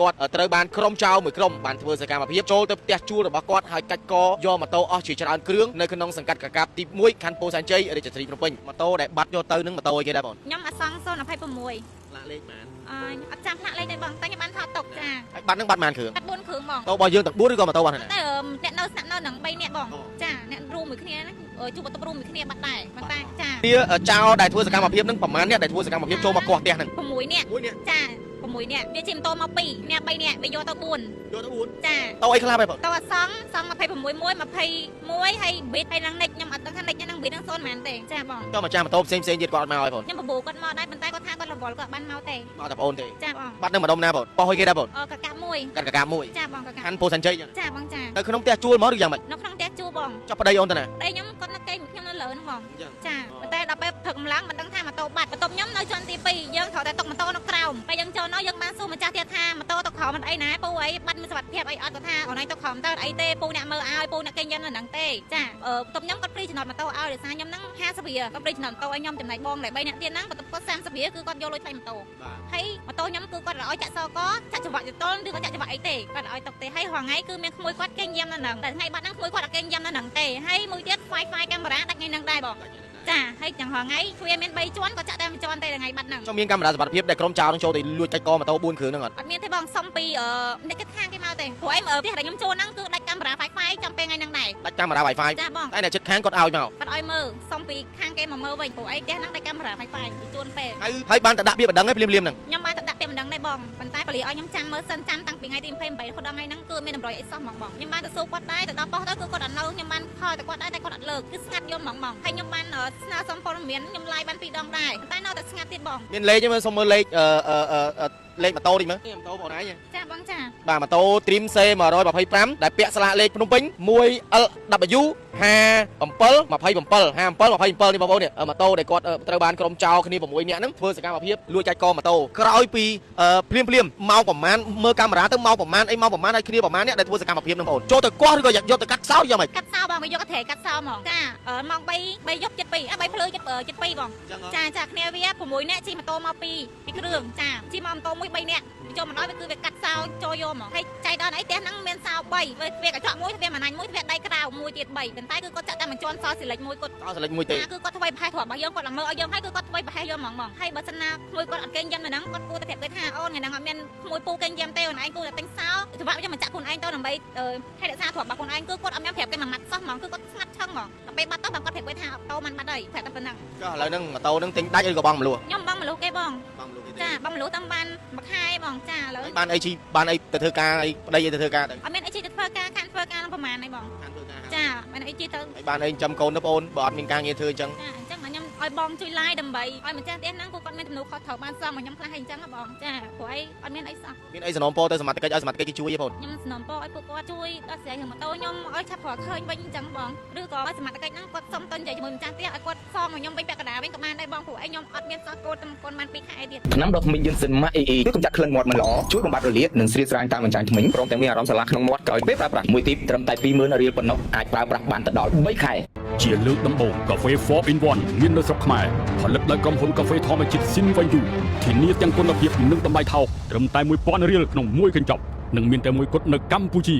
គាត់ត្រូវបានក្រុមចៅមួយក្រុមបានធ្វើសកម្មភាពចូលទៅផ្ទះជួលរបស់គាត់ហើយកាច់កយកម៉ូតូអស់ជាច្រើនគ្រឿងនៅក្នុងសង្កាត់កាកាបទី1ខណ្ឌពោធិ៍សែនជ័យរាជធានីភ្នំពេញម៉ូតូដែលបាត់យកទៅនឹងម៉ូតូអីគេដែរបងខ្ញុំអសង026ផ្លាកលេខបានអត់ចាំផ្លាកលេខទេបងតែខ្ញុំបានថតតុកចាហើយបាត់នឹងបាត់ប៉ុន្មានគ្រឿងបាត់4គ្រឿងបងតោះរបស់យើងទាំង4ឬក៏ម៉ូតូបាត់ហ្នឹងតែអ្នកនៅស្នាក់នៅនឹង3នាក់បងចាអ្នករួមមួយគ្នាណាជួបបន្ទប់រួមមួយគ្នាបាត់ដែរប៉ុន្តែចាវាចៅដែលធ្វើសកម្មភាពនឹងប្រហែលអ្នកដែលធ្វើសកម្មភាពចូលមកកោះផ្ទះហ្នឹង6នាក់ចា6នាក់វាជិះម៉ូតូមក2អ្នក3នាក់វាយកទៅ4ចាតោះអីខ្លះបែបបងតោះអសង26 21ហើយប៊ីតហើយនឹងនិចខ្ញុំអត់ដឹងថានិចនឹងប៊ីតនឹង0មែនទេចាបងតោះមកចាំម៉ូតូផ្សេងទៀតគាត់អត់មកហើយបងខ្ញុំបបោគាត់មកដែរប៉ុន្តែគាត់ថាគាត់រវល់គាត់បានមកទេមកតែបងអូនទេចាបងបាត់នឹងម្ដុំណាបងបោះឲ្យគេដែរបងកកាប់មួយកាត់កាកាមួយចាបងកកាប់ខណ្ឌពោធិ៍សែនជ័យចាបងចានៅក្នុងផ្ទះជួលមកឬយ៉ាងម៉េចនៅក្នុងផ្ទះជួលបងចាប់ប្តីអូនទៅណាប្តីខ្ញុំគាត់នៅកេងខ្ញុំនៅលើហ្នឹងបងចាប៉ុន្តែដល់ពេលព្រឹកម្លងមិនដឹងថាម៉ូតូបាត់បន្ទប់ខ្ញុំនៅជាន់ទី2យើងត្រូវតែຕົកម៉ូតូនៅក្រោមពេលយើងចូលនោះយើងបានសួរម្ចាស់ទៀតថាម៉ូតូទៅក្រោមមិនអីណាពូអីបាត់មានសុវត្ថិភាពអីអត់គាត់ថាអូនឯងទៅក្រោមទៅអីទេពូអ្នកមើលឲ្យពូអ្នកកេងខ្ញុំនៅហ្នឹងទេចាបន្ទប់ខ្ញុំគាត់ព្រីចំណតម៉ូតូឲ្យដោយសារខ្ញុំហ្នឹង50រៀលគាត់ព្រីចំណតម៉ូតូឲ្យខ្ញុំចំណែកបងដែល3នាក់ទៀតហ្នឹងបន្ទប់គាត់30រៀលគឺគាត់យកលុយថ្លៃម៉ូតូហើយម៉ូតូខ្ញុំគឺគាត់ឲ្យចាក់សកចាក់ច្រវាក់ទៅទល់ឬក៏ចាក់ច្រវាក់អីទេគាត់ឲ្យຕົកទេហើយរាល់ថ្ងៃគឺមានក្មួយគាត់កេងយាមនៅហ្នឹងតែថ្ងៃបាត់ហ្នឹងក្មួយគាត់អត់កេងយាមនៅហ្នឹងទេហើយមួយទៀត Wi-Fi កាមេរ៉ាដាច់ថ្ងៃហ្នឹងដែរបងចាហើយទាំងរាល់ថ្ងៃវាមាន3ជាន់ក៏ចាក់តែ1ជាន់ទេថ្ងៃបាត់ហ្នឹងចុះមានកាមេរ៉ាសុវត្ថិភាពដែលក្រុមចៅនឹងចូលទៅលួចកាច់កម៉ូតូ4គ្រឿងហ្នឹងអត់មានទេបងសុំពីអ្នកគិតខាងគេមកទេព្រោះឯងផ្ទះដែលខ្ញុំចូលហ្នឹងគឺដាច់កាមេរ៉ា Wi-Fi ចាំពេលថ្ងៃហ្នឹងដែរដាច់កាមេរ៉ា Wi-Fi ចាបងតែអ្នកជិតខាងគាត់ឲ្យមកគាត់ឲ្យមើលសុំពីខាងគេមកមើលវិញព្រោះឯងផ្ទះហ្នឹងដាច់កាមេរ៉ា Wi-Fi ជួនពេលហើយបានទៅដាក់ពាក្យបណ្ដឹងឯងភ្លាមៗហ្នឹងខ្ញុំបានទៅដាក់ពាក្យបណ្ដឹងដែរបងប៉ុន្តែប៉ូលីសឲ្យខ្ញុំចាំមើលសិនចាំតាំងពីថ្ងៃទី28រហូតដល់ថ្ងៃហ្នឹងគឺមានតម្រុយអីសោះហ្មងបងខ្ញុំបានទៅសួរគាត់ដែរទៅដល់ប៉ុស្តិ៍ទៅគឺគាត់អត់នៅខ្ញុំបានខលតែគាត់ដែរតែគាត់អត់លើកគឺស្ងាត់យំហ្មងបងហើយខ្ញុំបានស្នើសុំព័ត៌មានខ្ញុំឡាយបាន2ដងដែរតែនៅតែស្ងាត់ទៀតបងមានលេខទេមើលសុំមើលលេខលេខម៉ូតូនេះមើលម៉ូតូបងឯងចាបងចាបាទម៉ូតូ Trim C 125ដែលពាក់ស្លាកលេខភ្នំពេញ 1LW 5727នេះបងប្អូននេះម៉ូតូដែលគាត់ត្រូវបានក្រុមចោលគ្នា6នាក់ហ្នឹងធ្វើសកម្មភាពលួចចាច់កម៉ូតូក្រោយពីភ្លាមម៉ោងប្រហែលមើលកាមេរ៉ាទៅម៉ោងប្រហែលអីម៉ោងប្រហែលហើយគ្នាប្រហែលអ្នកដែលធ្វើសកម្មភាពហ្នឹងបងប្អូនចូលទៅកោះឬក៏យកទៅកាត់សោយ៉ាងម៉េចកាត់សោបងមកយកកត្រេកាត់សោហ្មងចាម៉ោង3យប់72 3ភ្លឺ72បងចាគ្នាវា6នាក់ជិះម៉ូតូមក2គ្រឿងចាជិះមកម៉ូតូមួយ3នាក់ចូលមកដល់វាគឺវាកាត់សោចូលយកហ្មងហើយចៃដល់អីផ្ទះហ្នឹងមានសោ3វាកញ្ចក់មួយវាមិនណាញ់មួយវាដៃក្រៅមួយទៀត3ប៉ុន្តែគឺគាត់ចាក់តែមួយជាន់សោសិលេចមួយគាត់សោសិលេចមួយទេគឺគាត់ធ្វើប្រហែសទ្របរបស់យើងគាត់មើលឲ្យយើងហើយគឺគាត់ធ្វើប្រហែសយកហ្មងហើយបើសិនណាមួយគាត់អត់កេងយ៉ាំនៅហ្នឹងគាត់គួរតែប្រាប់គេថាអូនថ្ងៃហ្នឹងអត់មានមួយពូកេងយ៉ាំទេអូនឯងគួរតែទិញសោច្បាប់យើងមកចាក់ខ្លួនឯងទៅដើម្បីឲ្យរក្សាទ្របរបស់ខ្លួនឯងគឺគាត់អត់មានប្រាប់គេមួយម៉ាត់សោះហ្មងគឺគាត់ស្ងាត់ឆឹងហ្មងដល់ពេលបាត់ទៅគាត់ប្រាប់គេថាអូមិនបាត់ហើយប្រាប់តែប៉ុណ្ណឹងចុះឥឡូវហ្នឹងម៉ូតូហ្នឹងទិញដាច់ឬក៏បងមលូខ្ញុំបងមលូគេបងចាបងមលូតាមបានមួយខែបងចាឥឡូវបានអីជីបានអីទៅធ្វើការអីប្តីអីទៅធ្វើការទៅអត់មានអីជីទៅធ្វើការខានធ្វើការនឹងប្រហែលអីបងចាបានអីជីទៅហើយបានអីចិញ្ចឹមកូនទៅបងអូនបើអត់មានការងារធ្វើអញ្ចឹងចាអញ្ចឹងខ្ញុំឲ្យបងជួយឡាយដើម្បីឲ្យម្ចាស់ផ្ទះហ្នឹងគាត់មានទំនួលខុសត្រូវបានសងមកខ្ញុំខ្លះអញ្ចឹងបងចាព្រោះអីអត់មានអីសោះមានអីសំណូមពរទៅសមត្ថកិច្ចឲ្យសមត្ថកិច្ចគេជួយទេបងខ្ញុំសំណូមពរឲ្យពួកគាត់ជួយដោះស្រាយរឿងម៉ូតូខ្ញុំឲ្យឆាប់រកឃើញវិញអញ្ចឹងបងឬក៏ឲ្យសមត្ថកិច្ចហ្នឹងគាត់សុំទៅនិយាយជាមួយម្ចាស់ផ្ទះឲ្យគាត់សងមកខ្ញុំវិញពាក់កណ្ដាលវិញក៏បានដែរបងព្រោះអីខ្ញុំអត់មានសោះកូនតែកូនបាន2ខែទៀតថ្នាំដុសធ្មេញយឺនសិនម៉ាក់អ៊ីគឺកម្ចាត់ក្លិនមាត់មិនល្អជួយបំបត្តិរលាកនិងស្រាលស្រាញតាមបញ្ចាញធ្មេញព្រមទាំងមានអារម្មណ៍ស្រឡះក្នុងមាត់ក្រោយពេលប្រើប្រាស់មួយទីបត្រឹមតែ20000រៀលប៉ុណ្ណោះអាចប្រើប្រាស់បានទៅដល់3ខែជាលើកដំបូងកាហ្វេ 4 in 1មាននៅស្រុកខ្មែរផលិតដោយក្រុមហ៊ុនកាហ្វេធម្មជាតិ Sinvayu ធានាទាំងគុណភាពនិងតម្លៃថោកត្រឹមតែ1000រៀលក្នុងមួយកញ្ចប់និងមានតែមួយគត់នៅកម្ពុជា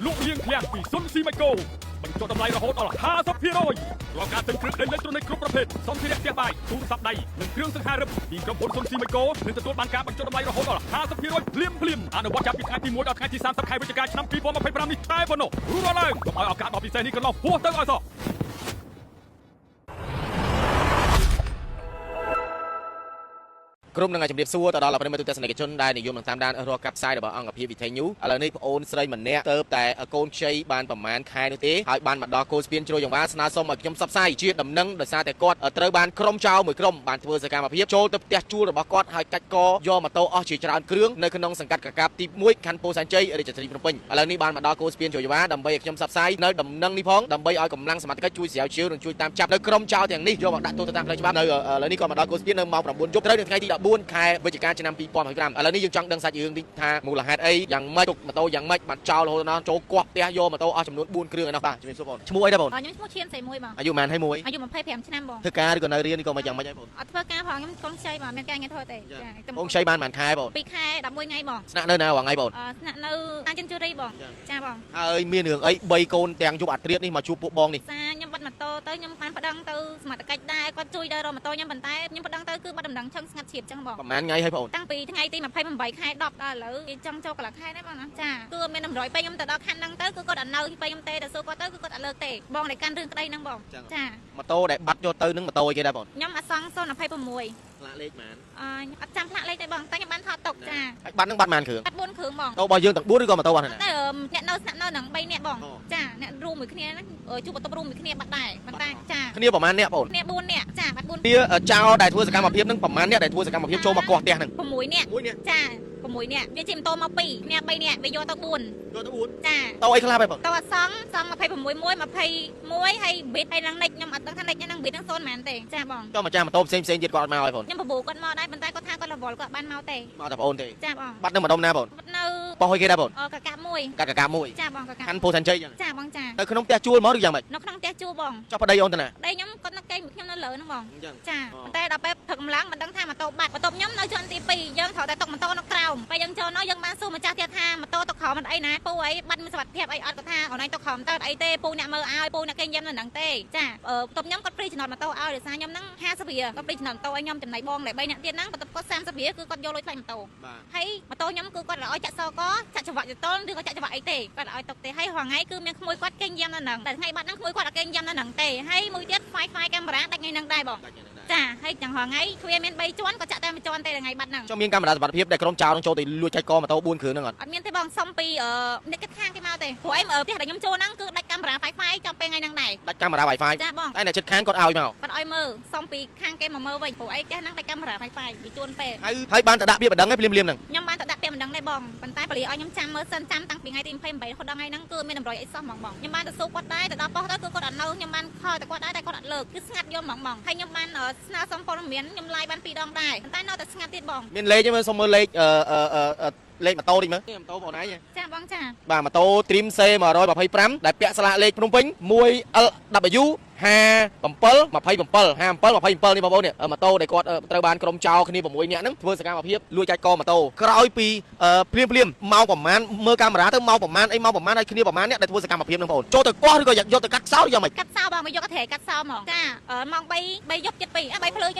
លោកលៀងឃ្លាំងពីសុនស៊ីម៉េកូបញ្ចុះតម្លៃរហូតដល់ 50% រកការទិញគ្រឿងអេឡិចត្រូនិកគ្រប់ប្រភេទសម្ភារៈផ្ទះបាយទូរស័ព្ទដៃនិងគ្រឿងសង្ហារឹមពីក្រុមហ៊ុនសុនស៊ីម៉េកូនឹងទទួលបានការបញ្ចុះតម្លៃរហូតដល់ 50% ភ្លាមអនុវត្តចាប់ពីថ្ងៃទី1ដល់ថ្ងៃទី30ខែវិច្ឆិកាឆ្នាំ2025នេះតែប៉ុណ្ណោះរស់ឡើងកុំឲ្យឱកាសដ៏ពិសេសនេះកន្លងហួសទៅឲ្យសោះក្រុមនឹងជំរាបសួរទៅដល់ប្រិយមិត្តទស្សនិកជនដែលនិយមនឹងតាមដានរកកាប់ផ្សាយរបស់អង្គភាពវិទ្យុឥឡូវនេះប្អូនស្រីម្នាក់ទៅតែកូនខ្ចីបានប្រមាណខែនោះទេហើយបានមកដល់គោលស្ពានជ្រោយយ៉ាងវ៉ាស្នើសុំឲ្យខ្ញុំផ្សព្វផ្សាយជាដំណឹងដោយសារតែគាត់ត្រូវបានក្រុមចៅមួយក្រុមបានធ្វើសកម្មភាពចូលទៅផ្ទះជួលរបស់គាត់ហើយកាច់កយកម៉ូតូអស់ជាច្រើនគ្រឿងនៅក្នុងសង្កាត់កាកាបទី1ខណ្ឌពោធិ៍សែនជ័យរាជធានីភ្នំពេញឥឡូវនេះបានមកដល់គោលស្ពានជ្រោយយ៉ាងវ៉ាដើម្បីឲ្យខ្ញុំផ្សព្វផ្សាយនៅដំណឹងនេះផងដើម្បីឲ្យកម្លាំងសមត្ថកិច្ចជួយស្រាវជ្រាវនិងជួយតាមចាប់នៅក្រុមចៅទាំងនេះយកមកដាក់ទោសតាមផ្លូវច្បាប់នៅឥឡូវនេះក៏មកដល់គោលស្ពាននៅម៉ោង9យប់ត្រូវនៅថ្ងៃទី13 4 ខែវិច្ឆិកាឆ្នាំ 2025 ឥឡូវនេះយើងចង់ដឹងសាច់រឿងនេះថាមូលហេតុអីយ៉ាងម៉េចទុកម៉ូតូយ៉ាងម៉េចបានចោលរហូតដល់ចូលគាស់ផ្ទះយកម៉ូតូអស់ចំនួន 4 គ្រឿងឯនោះបាទជំរាបសួរបងឈ្មោះអីដែរបង ខ្ញុំឈ្មោះឈៀនស្រីមួយបង អាយុប៉ុន្មានហើយមួយ អាយុ25ឆ្នាំបង ធ្វើការឬក៏នៅរៀននេះក៏មិនយ៉ាងម៉េចដែរបង អត់ធ្វើការផងខ្ញុំកូនខ្ចីបងមានការងារធ្វើទេចា បងខ្ចីបានប៉ុន្មានខែបង 2 ខែ 11 ថ្ងៃបង ស្នាក់នៅណាថ្ងៃបង ស្នាក់នៅតាចិនជូរីបងចាបង ហើយមានរឿងអី3កូនទាំងយប់អាត្រៀតនេះមកជួបពួកបងនេះ សារខ្ញុំបាត់ម៉ូតូទៅខ្ញុំបានប្តឹងទៅសមត្ថកិច្ចដែរគាត់ជួយដល់រកម៉ូតូខ្ញុំប៉ុន្តែខ្ញុំប្តឹងទៅគឺបាត់ដំណឹងឆឹងស្ងាត់ជ្រាបចឹងបង ប្រហែលថ្ងៃហើយបង តាំងពីថ្ងៃទី28ខែ10ដល់ឥឡូវគេចង់ចូលកន្លះខែដែរបងណាចាគឺមានតម្រុយពេលខ្ញុំទៅដល់ខណ្ឌហ្នឹងទៅគឺគាត់អត់នៅពេលខ្ញុំទេទៅសួរគាត់ទៅគឺគាត់អត់លើកទេបងតែកាន់រឿងក្តីហ្នឹងបងចា ម៉ូតូដែលបាត់យកទៅនឹងម៉ូតូអីគេដែរបង ខ្ញុំអសង026 ផ្លាកលេខប៉ុន្មាន អត់ចាំផ្លាកលេខទេបងតែខ្ញុំបានថតទុកចា ហើយបាត់នឹងបាត់ប៉ុន្មានគ្រឿង បាត់4គ្រឿងបង តោរបស់យើងទាំង4ឬក៏ម៉ូតូបាត់ហ្នឹង តែអ្នកនៅស្នាក់នៅនឹង3នាក់បងចាអ្នករួមមួយគ្នាហ្នឹងជួបបន្ទប់រួមមួយគ្នាបាត់ដែរប៉ុន្តែចា គ្នាប្រហែលអ្នកបង អ្នក4នាក់ចាបាត់4 គ្នាចោលដែលធ្វើសកម្មភាពនឹងប្រហែលអ្នកដែលធ្វើសកម្មភាពចូលមកគាស់ផ្ទះហ្នឹង 6នាក់ មួយនាក់ ចា6នាក់វាជិះម៉ូតូមក2អ្នក3នាក់វាយកទៅ4 យកទៅ4 ចា តោអីខ្លះបែបបង តោអសង26 21ហើយប៊ីតហើយនឹងនិចខ្ញុំអត់ដឹងថានិចនឹងប៊ីតនឹង0មែនទេចាបង ចុះមកចាស់ម៉ូតូផ្សេងៗទៀតគាត់អត់មកហើយបង ខ្ញុំបបួគាត់មកដែរប៉ុន្តែគាត់ថាគាត់រវល់គាត់បានមកទេ មកតែបងអូនទេ ចាបង បាត់នឹងម្ដុំណាបង បាត់នៅ ប៉ោះឲ្យគេដែរបង កកាមួយ កាកាមួយ ចាបងកកា ខាន់ពោធិ៍ឋានជ័យចឹង ចាបងចា នៅក្នុងផ្ទះជួលមកឬយ៉ាងម៉េច នៅក្នុងផ្ទះជួបង ចុះប្តីអូនទៅណា ដៃខ្ញុំគាត់នៅកេងមួយខ្ញុំនៅលើហ្នឹងបង អញ្ចឹង ចាប៉ុន្តែដល់ពេលព្រឹកម្លងមិនដឹងថាម៉ូតូបាត់បន្ទប់ខ្ញុំនៅជាន់ទី2យើងត្រូវតែទុកម៉ូតូនៅក្រោមពេលយើងចូលនោះយើងបានសួរម្ចាស់ទៀតថាម៉ូតូទុកក្រោមមិនអីណាពូអីបាត់មានសុវត្ថិភាពអីអត់គាត់ថាអូនឯងទុកក្រោមទៅអីទេពូអ្នកមើលឲ្យពូអ្នកកេងយាមនៅហ្នឹងទេចាបន្ទប់ខ្ញុំគាត់ព្រីចំណតម៉ូតូឲ្យដោយសារខ្ញុំហ្នឹង50រៀលគាត់ព្រីចំណតម៉ូតូឲ្យខ្ញុំចំណៃបងតែ3នាក់ទៀតហ្នឹងបន្ទប់គាត់30រៀលគឺគាត់យកលុយថ្លៃម៉ូតូ បាទ ហើយម៉ូតូខ្ញុំគឺគាត់ឲ្យចាក់សកចាក់ច្រវាក់ចតលឬក៏ចាក់ច្រវាក់អីទេគាត់ឲ្យទុកទេហើយរាល់ថ្ងៃគឺមានក្មួយគាត់កេងយាមនៅហ្នឹងតែថ្ងៃបាត់ហ្នឹងក្មួយគាត់អត់កេងយាមនៅហ្នឹងទេហើយមួយទៀត Wi-Fi កាមេរ៉ាដាច់ថ្ងៃហ្នឹងដែរបងចាហើយទាំងរាល់ថ្ងៃទ្វារមាន3ជាន់ក៏ចាក់តែ1ជាន់ទេថ្ងៃបាត់ហ្នឹង ចុះមានកាមេរ៉ាសុវត្ថិភាពដែលក្រុមចោលនឹងចូលទៅលួចចាច់កម៉ូតូ4គ្រឿងហ្នឹងអត់ អត់មានទេបងសុំពីអ្នកគិតខាងគេមកទេព្រោះអីផ្ទះដែលខ្ញុំចូលហ្នឹងគឺដាច់កាមេរ៉ា Wi-Fi ចាំពេលថ្ងៃហ្នឹងដែរ ដាច់កាមេរ៉ា Wi-Fi ចាបង តែអ្នកចិត្តខាងគាត់ឲ្យមក គាត់ឲ្យមើលសុំពីខាងគេមកមើលវិញព្រោះអីផ្ទះហ្នឹងដាច់កាមេរ៉ា Wi-Fi វាជួនពេល ហើយបានតែដាក់ពាក្យបណ្ដឹងឯងភ្លាមៗហ្នឹង ខ្ញុំបានទៅដាក់ពាក្យបណ្ដឹងដែរបងប៉ុន្តែប៉ូលីសឲ្យខ្ញុំចាំមើលសិនចាំតាំងពីថ្ងៃទី28រហូតដល់ថ្ងៃហ្នឹងគឺមានតម្រុយអីសោះហ្មងបងខ្ញុំបានទៅសួរគាត់ដែរទៅដល់ប៉ុស្តិ៍ទៅគឺគាត់អត់នៅខ្ញុំបានខលទៅគាត់ដែរតែគាត់អត់លើកគឺស្ងាត់យំហ្មងបងហើយខ្ញុំបានស្នើសុំព័ត៌មានខ្ញុំឡាយបាន2ដងដែរប៉ុន្តែនៅតែស្ងាត់ទៀតបង មានលេខទេមើលសុំមើលលេខលេខម៉ូតូតិចមើលម៉ូតូបងឯង ចាបងចា បាទម៉ូតូ Trim C 125ដែលពាក់ស្លាកលេខភ្នំពេញ 1LW 57 27 នេះបងប្អូននេះម៉ូតូដែលគាត់ត្រូវបានក្រុមចោលគ្នា6នាក់ហ្នឹងធ្វើសកម្មភាពលួចចាច់កម៉ូតូក្រោយពីភ្លាមមកប្រហែលមើលកាមេរ៉ាទៅមកប្រហែលអីមកប្រហែលហើយគ្នាប្រហែលអ្នកដែលធ្វើសកម្មភាពហ្នឹងបងប្អូនចូលទៅកោះឬក៏យកទៅកាត់សោយ៉ាងម៉េច កាត់សោបងមកយកកត្រេកាត់សោហ្មងចាម៉ោង3យប់7 2 3ភ្លើ7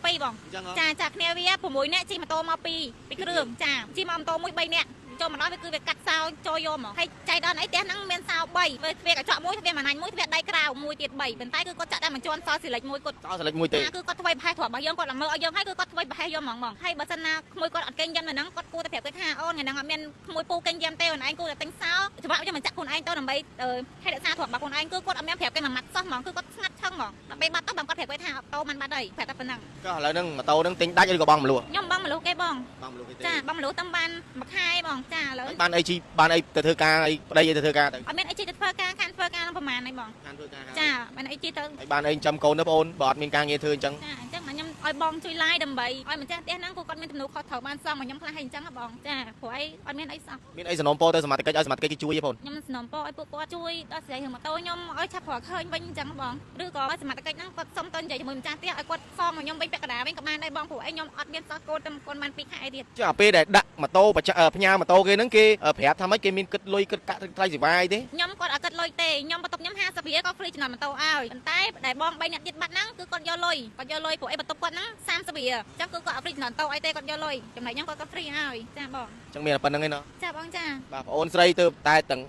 2បងចាគ្នាវា6នាក់ជិះម៉ូតូមក2គ្រឿងចាជិះមកម៉ូតូមួយ3នាក់ចូលមកដល់វាគឺវាកាត់សោចូលយកហ្មងហើយចៃដន្យអីផ្ទះហ្នឹងមានសោ3វាទ្វារកញ្ចក់មួយទ្វារមហាញមួយទ្វារដៃក្រៅមួយទៀត3ប៉ុន្តែគឺគាត់ចាក់តែមួយជាន់សោស៊ីលិចមួយគាត់ សោសិលិចមួយទេ គឺគាត់ធ្វើប្រហែសទ្របរបស់យើងគាត់មើលឲ្យយើងហើយគឺគាត់ធ្វើប្រហែសយកហ្មងហើយបើសិនណាក្មួយគាត់អត់កេងយ៉ាំនៅហ្នឹងគាត់គួរតែប្រាប់គាត់ថាអូនថ្ងៃហ្នឹងអត់មានក្មួយពូកេងយ៉ាំទេអូនឯងគួរតែទិញសោច្បាប់យកមកចាក់ខ្លួនឯងទៅដើម្បីឲ្យរក្សាទ្របរបស់ខ្លួនឯងគឺគាត់អត់មានប្រាប់គេមួយម៉ាត់សោះហ្មងគឺគាត់ស្ងាត់ឆឹងហ្មងដើម្បីបាត់ទៅបងគាត់ប្រាប់គេថាអូតូមិនបាត់ហើយប្រាប់តែប៉ុណ្ណឹង ចុះឥឡូវហ្នឹងម៉ូតូហ្នឹងទិញដាច់ឬក៏បងមលក់ ខ្ញុំបងមលុះគេបង បងមលក់ទេ ចាបងមលុះតាមបានមួយខែបងចាឥឡូវ បានអីជីបានអីទៅធ្វើការអីប្តីអីទៅធ្វើការទៅ អត់មានអីជិះទៅធ្វើការខានធ្វើការនឹងប្រហែលហ្នឹងបង ខានធ្វើការ ចាបានអីជិះទៅ ហើយបានអីចាំកូនទៅបងអូនបើអត់មានការងារធ្វើអញ្ចឹង ចាអញ្ចឹងខ្ញុំឲ្យបងជួយឡាយដើម្បីឲ្យម្ចាស់ផ្ទះហ្នឹងគាត់មានទំនួលខុសត្រូវបានសងមកខ្ញុំខ្លះហើយអញ្ចឹងបងចាព្រោះអីអត់មានអីសោះ មានអីសំណូមពរទៅសមាជិកឲ្យសមាជិកគេជួយទេបង ខ្ញុំស្នំពោឲ្យពួកគាត់ជួយដល់ស្រីរឿងម៉ូតូខ្ញុំឲ្យឆាប់ប្រកឃើញវិញអញ្ចឹងបងឬក៏ឲ្យសមត្ថកិច្ចហ្នឹងគាត់សុំទៅនិយាយជាមួយម្ចាស់ផ្ទះឲ្យគាត់សងមកខ្ញុំវិញពាក់កណ្ដាលវិញក៏បានដែរបងព្រោះអីខ្ញុំអត់មានសោះកូនតែកូនបាន2ខែទៀត ចុះពេលដែលដាក់ម៉ូតូផ្ញើម៉ូតូគេហ្នឹងគេប្រាប់ថាម៉េចគេមានគិតលុយគិតកាក់ថ្លៃសេវាអីទេ ខ្ញុំគាត់អត់គិតលុយទេខ្ញុំបន្ទប់ខ្ញុំ50រៀលគាត់ហ្វ្រីចំណតម៉ូតូឲ្យប៉ុន្តែដែលបង3នាក់ទៀតបាត់ហ្នឹងគឺគាត់យកលុយព្រោះអីបន្ទប់គាត់ហ្នឹង30រៀលអញ្ចឹងគឺគាត់អត់ហ្វ្រីចំណតម៉ូតូអីទេគាត់យកលុយចំណែកខ្ញុំគាត់ហ្វ្រីឲ្យចាបង អញ្ចឹងមានតែប៉ុណ្្នឹងឯណោះ ចាបងចា បាទបងអូនស្រីទៅតែទាំង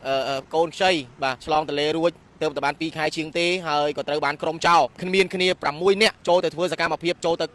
កូនខ្ចីបាទឆ្លងទលេរួចទៅបាន2ខែជាងទេហើយក៏ត្រូវបានក្រុមចោលគ្នា6នាក់ចូលទៅធ្វើសកម្មភាពចូលទៅ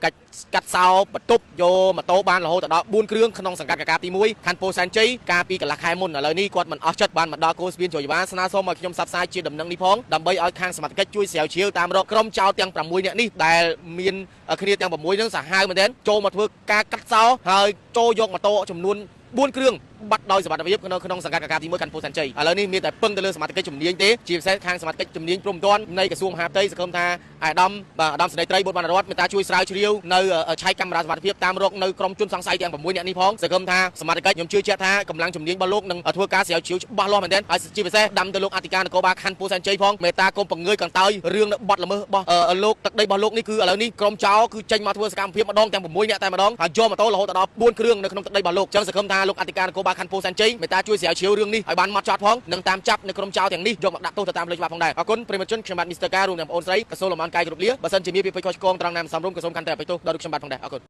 កាត់សោបន្ទប់យកម៉ូតូបានរហូតដល់4គ្រឿងក្នុងសង្កាត់កកាទី1ខណ្ឌពោធិ៍សែនជ័យកាលពីកន្លះខែមុនឥឡូវនេះគាត់មិនអស់ចិត្តបានមកដល់កូនស្ពានជ្រោយវ៉ាស្នើសុំឲ្យខ្ញុំផ្សព្វផ្សាយជាដំណឹងនេះផងដើម្បីឲ្យខាងសមត្ថកិច្ចជួយស្រាវជ្រាវតាមរកក្រុមចោលទាំង6នាក់នេះដែលមានគ្នាទាំង6នឹងសាហាវមែនទែនចូលមកធ្វើការកាត់សោហើយចូលយកម៉ូតូចំនួន4គ្រឿង បាត់ដោយសមត្ថភាពក្នុងសង្កាត់កកាទី1ខណ្ឌពោធិ៍សែនជ័យឥឡូវនេះមានតែពឹងទៅលើសមត្ថកិច្ចជំនាញទេជាពិសេសខាងសមត្ថកិច្ចជំនាញព្រំទាន់នៃក្រសួងមហាផ្ទៃសង្ឃឹមថាអាយដាមអាដាមសេនីយ៍ត្រីបុត្របានរដ្ឋមេត្តាជួយស្រាវជ្រាវនៅឆែកកាមេរ៉ាសុវត្ថិភាពតាមរកនៅក្រុមជនសង្ស័យទាំង6នាក់នេះផងសង្ឃឹមថាសមត្ថកិច្ចខ្ញុំជឿជាក់ថាកម្លាំងជំនាញរបស់លោកនឹងធ្វើការស្រាវជ្រាវច្បាស់លាស់មែនទែនហើយជាពិសេសដាំទៅលោកអធិការនគរបាលខណ្ឌពោធិ៍សែនជ័យផងមេត្តាកុំបង្ងើយកន្តើយរឿងនៅបាត់ល្មើសរបស់លោកទឹកដីរបស់លោកនេះគឺឥឡូវនេះក្រុមចៅគឺចេញមកធ្វើសកម្មភាពម្ដងទាំង6នាក់តែម្ដងហើយយកម៉ូតូរហូតដល់4គ្រឿងនៅក្នុងទឹកដីរបស់លោកចឹងសង្ឃឹមថាលោកអធិការនគរបាលខណ្ឌពោធិ៍សែនជ័យមេត្តាជួយស្រាវជ្រាវរឿងនេះឲ្យបានម៉ត់ចត់ផងនិងតាមចាប់នៅក្រុមចៅទាំងនេះយកមកដាក់ទោសទៅតាមផ្លូវច្បាប់ផងដែរអរគុណប្រិមត្តជនខ្ញុំបាទមីស្ទ័រការរួមទាំងបងអូនស្រីកសូលលំអរកាយគ្រប់លាបើសិនជាមានពីពេចខុសឆ្គងត្រង់ណាមិនសមរម្យក៏សូមកាន់តែអភ័យទោសដល់ខ្ញុំបាទផងដែរអរគុណ